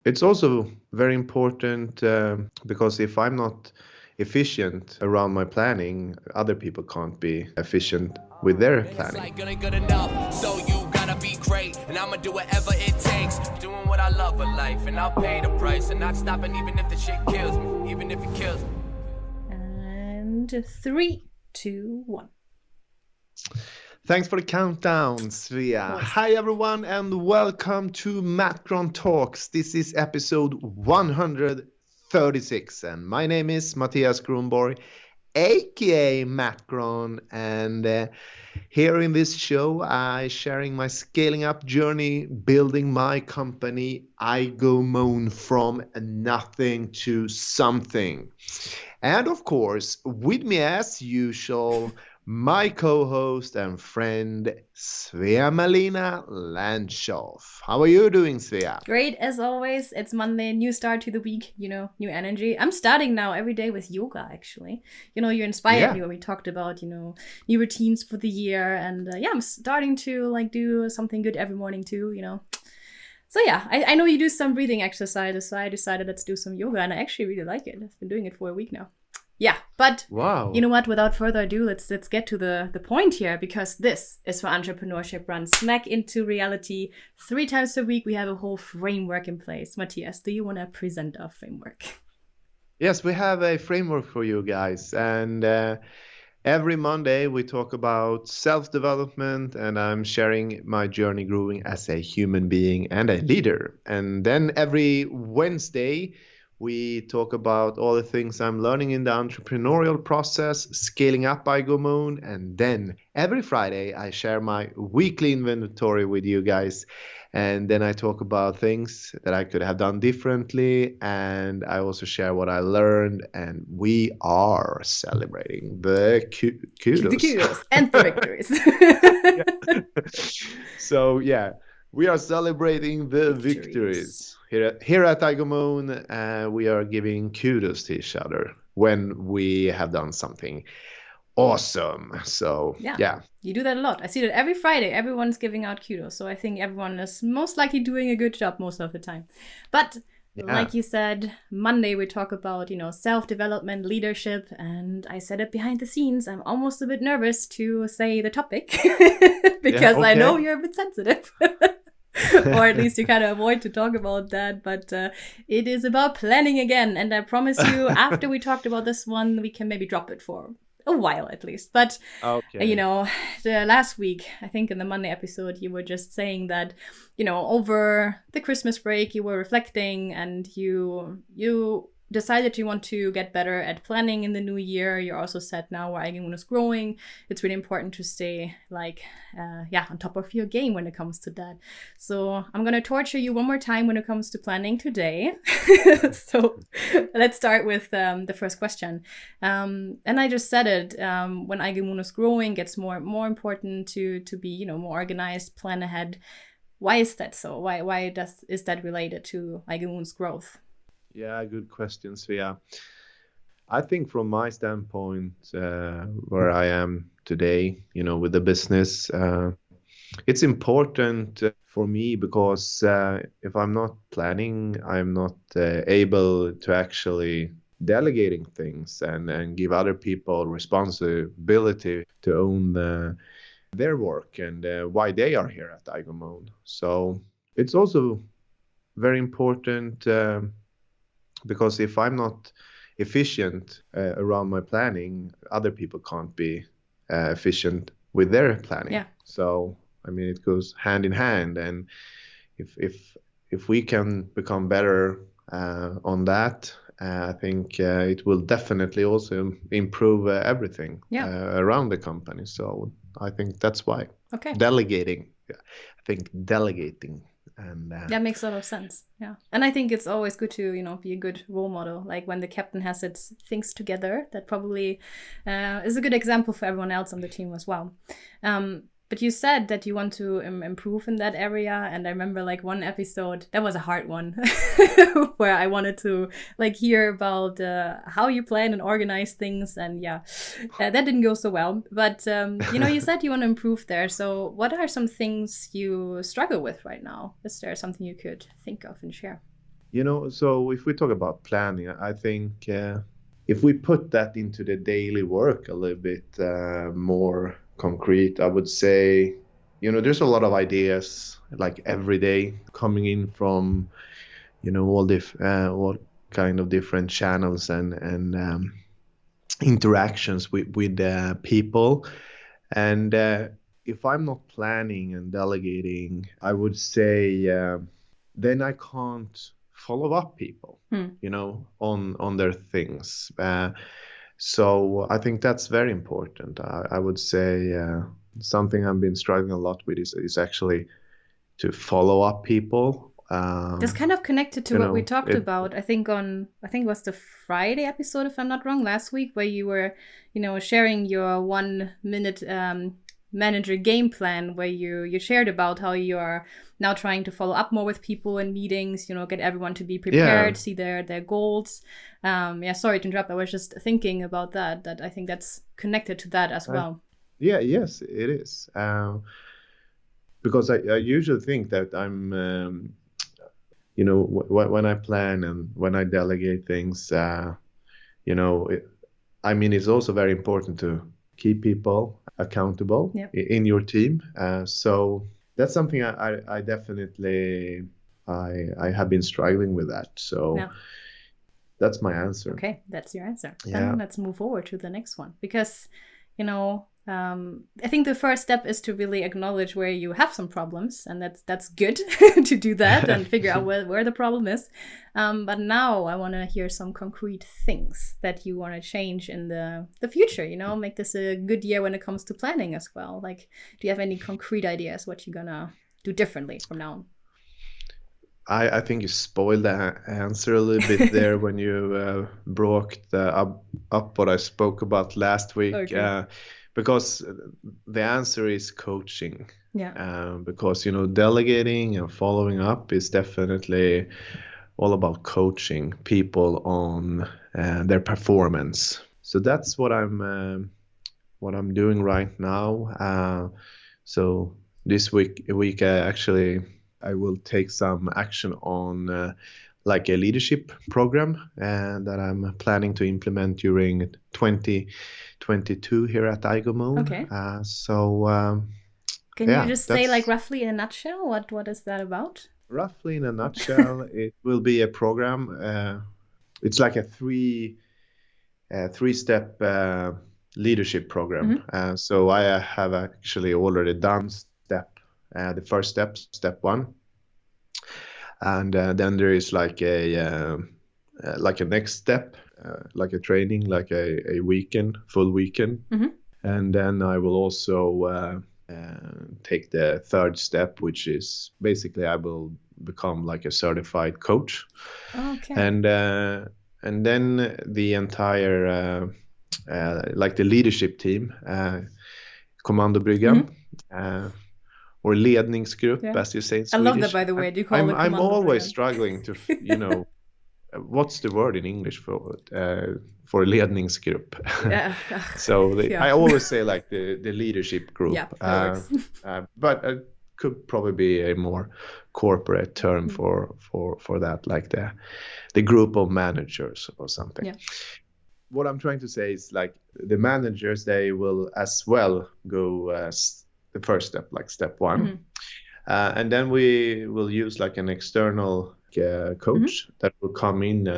It's also very important because if I'm not efficient around my planning, other people can't be efficient with their And it's planning. like good enough, so you gotta be great. And I'ma do whatever it takes. Doing what I love in life, and I'll pay the price. And not stopping even if the shit kills me, even if it kills me. And 3, 2, 1. Thanks for the countdown, Svea. Hi, everyone, and welcome to MattGron Talks. This is episode 136, and my name is Mattias Gronborg, aka MattGron, and here in this show, I sharing my scaling up journey, building my company iGoMoon from nothing to something. And of course, with me as usual, my co-host and friend Svea Malina Landshoff. How are you doing, Svea? Great, as always. It's Monday, new start to the week, new energy. I'm starting now every day with yoga, actually. You inspired me when we talked about, new routines for the year. And I'm starting to do something good every morning too, So I know you do some breathing exercises, so I decided let's do some yoga, and I actually really like it. I've been doing it for a week now. Yeah, but wow. You know what? Without further ado, let's get to the point here, because this is for entrepreneurship run smack into reality. 3 times a week, we have a whole framework in place. Mattias, do you want to present our framework? Yes, we have a framework for you guys, and every Monday we talk about self-development, and I'm sharing my journey growing as a human being and a leader. And then every Wednesday we talk about all the things I'm learning in the entrepreneurial process, scaling up iGoMoon, and then every Friday I share my weekly inventory with you guys. And then I talk about things that I could have done differently, and I also share what I learned, and we are celebrating the kudos. The kudos and the victories. So yeah, we are celebrating the victories. Here at iGoMoon, we are giving kudos to each other when we have done something awesome. So yeah. You do that a lot. I see that every Friday, everyone's giving out kudos. So I think everyone is most likely doing a good job most of the time. But like you said, Monday we talk about, self-development, leadership, and I said it behind the scenes. I'm almost a bit nervous to say the topic because I know you're a bit sensitive. Or at least you kind of avoid to talk about that, but it is about planning again. And I promise you, after we talked about this one, we can maybe drop it for a while at least. But the last week, I think in the Monday episode, you were just saying that over the Christmas break you were reflecting, and you decided you want to get better at planning in the new year. You also said now where iGoMoon is growing, it's really important to stay on top of your game when it comes to that. So I'm gonna torture you one more time when it comes to planning today. So let's start with the first question. And I just said it, when iGoMoon is growing, it's more important to be more organized, plan ahead. Why is that so? Why is that related to iGoMoon's growth? Yeah, good question, Svea. I think from my standpoint, where I am today, with the business, it's important for me because if I'm not planning, I'm not able to actually delegating things and give other people responsibility to own their work and why they are here at iGoMoon. So it's also very important because if I'm not efficient around my planning, other people can't be efficient with their planning. Yeah. So I mean, it goes hand in hand, and if we can become better on that, I think it will definitely also improve everything around the company. So I think that's why. Okay. Delegating. Yeah. I think delegating. And that makes a lot of sense. Yeah. And I think it's always good to, be a good role model. Like when the captain has its things together, that probably is a good example for everyone else on the team as well. But you said that you want to improve in that area. And I remember one episode, that was a hard one, where I wanted to hear about how you plan and organize things. And that didn't go so well. But, you said you want to improve there. So what are some things you struggle with right now? Is there something you could think of and share? So if we talk about planning, I think if we put that into the daily work a little bit more concrete, I would say, there's a lot of ideas like every day coming in from, all kind of different channels and interactions with people. And if I'm not planning and delegating, I would say then I can't follow up people, on their things. So I think that's very important. I would say something I've been struggling a lot with is actually to follow up people. That's kind of connected to what we talked about. I think it was the Friday episode, if I'm not wrong, last week, where you were, sharing your 1 minute manager game plan, where you shared about how you are now trying to follow up more with people in meetings, get everyone to be prepared, see their goals. Sorry to interrupt. I was just thinking about that I think that's connected to that as well. Yes, it is. Because I usually think that I'm, when I plan and when I delegate things, it's also very important to keep people accountable in your team. So that's something I definitely I have been struggling with that. So that's my answer. Okay, that's your answer. Then let's move forward to the next one, because I think the first step is to really acknowledge where you have some problems, and that's good to do that and figure out where the problem is. But now I want to hear some concrete things that you want to change in the future, make this a good year when it comes to planning as well. Like, do you have any concrete ideas what you're gonna do differently from now on? I think you spoiled the answer a little bit there when you broke up what I spoke about last week. Okay. Because the answer is coaching. Because, delegating and following up is definitely all about coaching people on their performance. So that's what I'm doing right now. So this week actually I will take some action on like a leadership program that I'm planning to implement during 2022 here at iGoMoon. Okay. Can you just say, like, roughly in a nutshell, what is that about? Roughly in a nutshell, it will be a program. It's like a three-step leadership program. Mm-hmm. So I have actually already done the first step 1, and then there is like a next step, like a training, like a full weekend, mm-hmm. And then I will also take the third step, which is basically I will become like a certified coach. Okay. And then the entire like the leadership team, Kommandobryggan. Mm-hmm. Or ledningsgrupp, as you say in Swedish. I love that, by the way. Do you call it I'm always struggling to, what's the word in English for ledningsgrupp? Yeah. So I always say like the leadership group. Yeah, but it could probably be a more corporate term for that, like the group of managers or something. Yeah. What I'm trying to say is, like, the managers, they will as well go the first step, like step 1. Mm-hmm. And then we will use like an external coach, mm-hmm. that will come in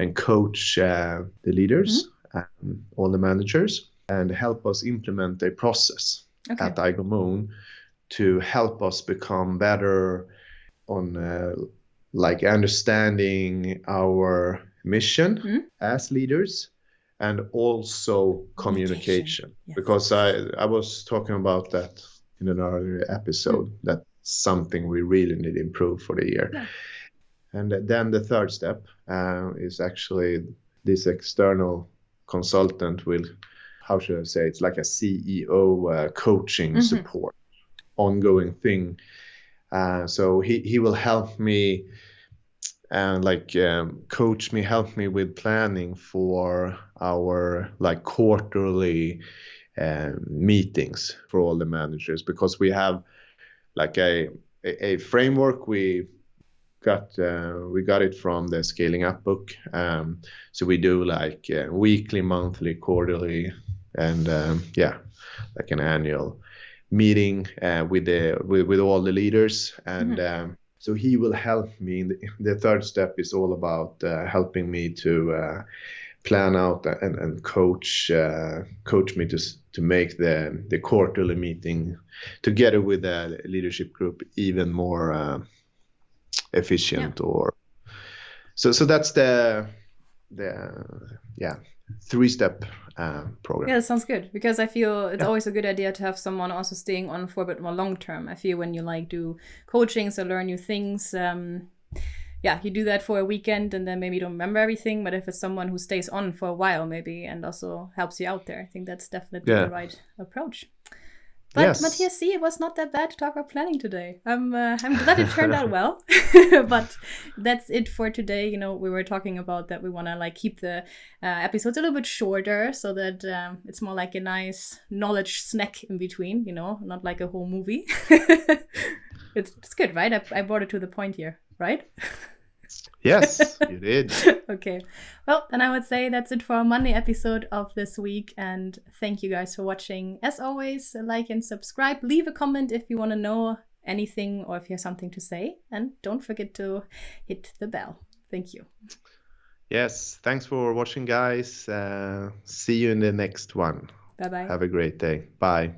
and coach the leaders, mm-hmm. All the managers, and help us implement a process at iGoMoon to help us become better on like understanding our mission, mm-hmm. as leaders, and also communication. Yes. Because I was talking about that in an earlier episode, mm-hmm. That's something we really need to improve for the year. Yeah. And then the third step is actually this external consultant will, how should I say, it's like a CEO coaching, mm-hmm. support, ongoing thing. So he will help me and coach me, help me with planning for our like quarterly meetings for all the managers, because we have like a framework we got it from the Scaling Up book. So we do like weekly, monthly, quarterly, and like an annual meeting with all the leaders. And so he will help me. The third step is all about helping me to plan out and coach me to make the quarterly meeting together with the leadership group even more efficient. Or so that's the 3-step program. Yeah, that sounds good, because I feel it's always a good idea to have someone also staying on for a bit more long term. I feel when you like do coachings or learn new things, you do that for a weekend and then maybe you don't remember everything. But if it's someone who stays on for a while maybe and also helps you out there, I think that's definitely the right approach. But Mattias, see, it was not that bad to talk about planning today. I'm glad it turned out well. But that's it for today. We were talking about that we want to like keep the episodes a little bit shorter so that it's more like a nice knowledge snack in between, not like a whole movie. It's good, right? I brought it to the point here, right? Yes, you did. Okay. Well, then I would say that's it for our Monday episode of this week. And thank you guys for watching. As always, like and subscribe. Leave a comment if you want to know anything or if you have something to say. And don't forget to hit the bell. Thank you. Yes. Thanks for watching, guys. See you in the next one. Bye-bye. Have a great day. Bye.